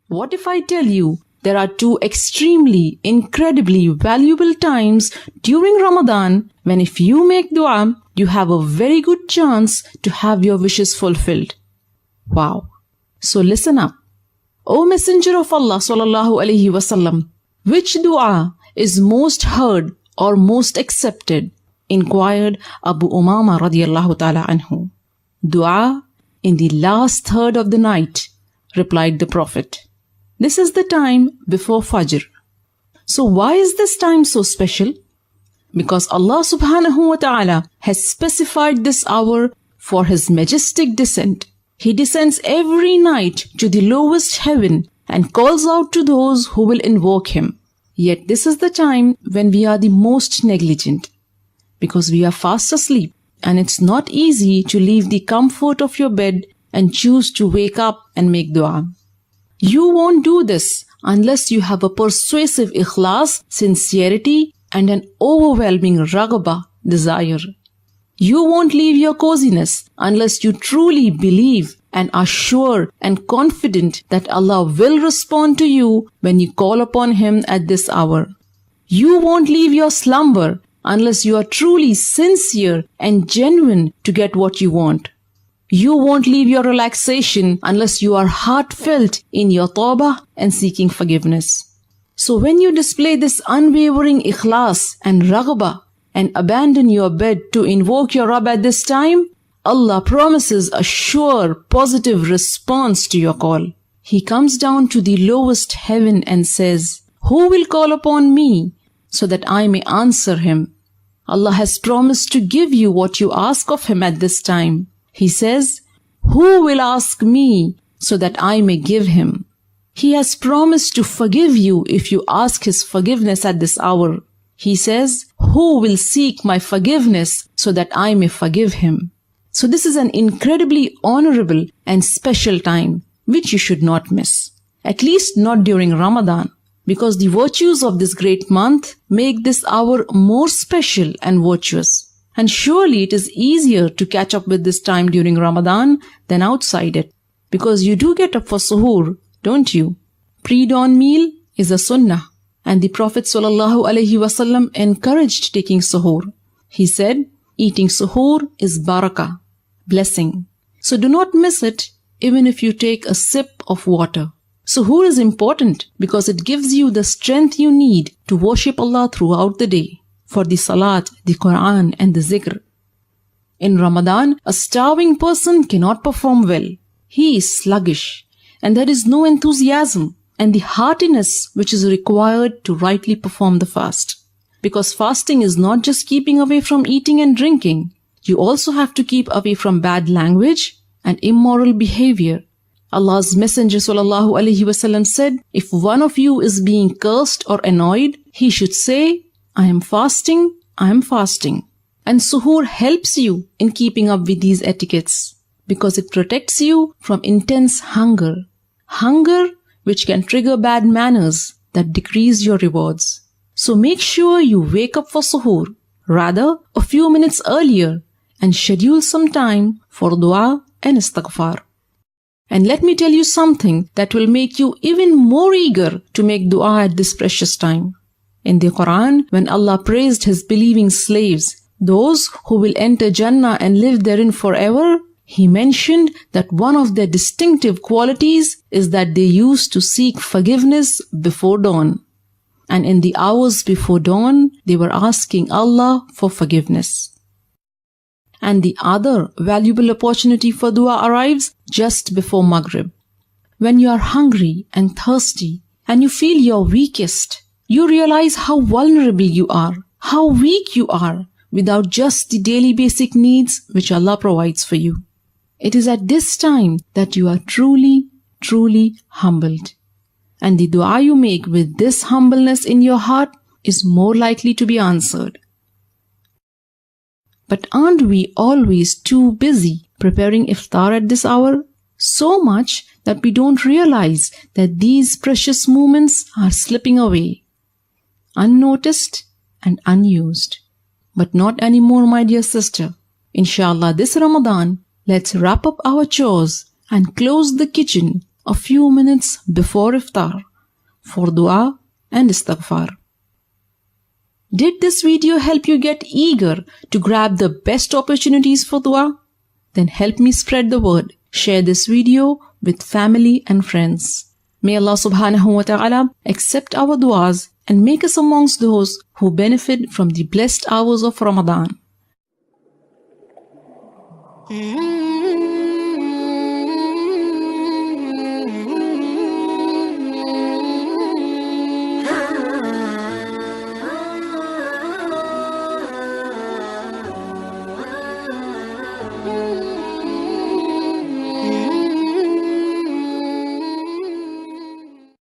What if I tell you there are two extremely, incredibly valuable times during Ramadan when if you make dua, you have a very good chance to have your wishes fulfilled. Wow. So listen up. O Messenger of Allah sallallahu alaihi wasallam, which dua is most heard or most accepted? Inquired Abu Umama radiyallahu ta'ala anhu. Dua in the last third of the night, replied the Prophet. This is the time before Fajr. So why is this time so special? Because Allah subhanahu wa ta'ala has specified this hour for His majestic descent. He descends every night to the lowest heaven and calls out to those who will invoke Him. Yet this is the time when we are the most negligent, because we are fast asleep and it's not easy to leave the comfort of your bed and choose to wake up and make dua. You won't do this unless you have a persuasive ikhlas, sincerity, and an overwhelming raghbah, desire. You won't leave your coziness unless you truly believe and are sure and confident that Allah will respond to you when you call upon Him at this hour. You won't leave your slumber unless you are truly sincere and genuine to get what you want. You won't leave your relaxation unless you are heartfelt in your tawbah and seeking forgiveness. So when you display this unwavering ikhlas and raghbah and abandon your bed to invoke your Rabb at this time, Allah promises a sure, positive response to your call. He comes down to the lowest heaven and says, "Who will call upon me so that I may answer him?" Allah has promised to give you what you ask of Him at this time. He says, "Who will ask me so that I may give him?" He has promised to forgive you if you ask His forgiveness at this hour. He says, "Who will seek my forgiveness so that I may forgive him?" So this is an incredibly honorable and special time which you should not miss. At least not during Ramadan, because the virtues of this great month make this hour more special and virtuous. And surely it is easier to catch up with this time during Ramadan than outside it, because you do get up for suhoor, don't you? Pre-dawn meal is a sunnah, and the Prophet ﷺ encouraged taking suhoor. He said, eating suhoor is barakah, blessing. So do not miss it, even if you take a sip of water. Suhoor is important because it gives you the strength you need to worship Allah throughout the day, for the salat, the Quran, and the zikr. In Ramadan, a starving person cannot perform well. He is sluggish, and there is no enthusiasm and the heartiness which is required to rightly perform the fast. Because fasting is not just keeping away from eating and drinking. You also have to keep away from bad language and immoral behavior. Allah's Messenger ﷺ said, if one of you is being cursed or annoyed, he should say, "I am fasting, I am fasting." And suhoor helps you in keeping up with these etiquettes because it protects you from intense hunger. Hunger which can trigger bad manners that decrease your rewards. So make sure you wake up for suhoor, rather a few minutes earlier, and schedule some time for dua and istighfar. And let me tell you something that will make you even more eager to make dua at this precious time. In the Quran, when Allah praised His believing slaves, those who will enter Jannah and live therein forever, He mentioned that one of their distinctive qualities is that they used to seek forgiveness before dawn. And in the hours before dawn, they were asking Allah for forgiveness. And the other valuable opportunity for dua arrives just before Maghrib. When you are hungry and thirsty and you feel your weakest, you realize how vulnerable you are, how weak you are without just the daily basic needs which Allah provides for you. It is at this time that you are truly, truly humbled. And the dua you make with this humbleness in your heart is more likely to be answered. But aren't we always too busy preparing iftar at this hour? So much that we don't realize that these precious moments are slipping away, unnoticed and unused. But not anymore, my dear sister. Inshallah, this Ramadan, let's wrap up our chores and close the kitchen a few minutes before iftar for dua and istighfar. Did this video help you get eager to grab the best opportunities for dua? Then help me spread the word. Share this video with family and friends. May Allah subhanahu wa ta'ala accept our duas and make us amongst those who benefit from the blessed hours of Ramadan.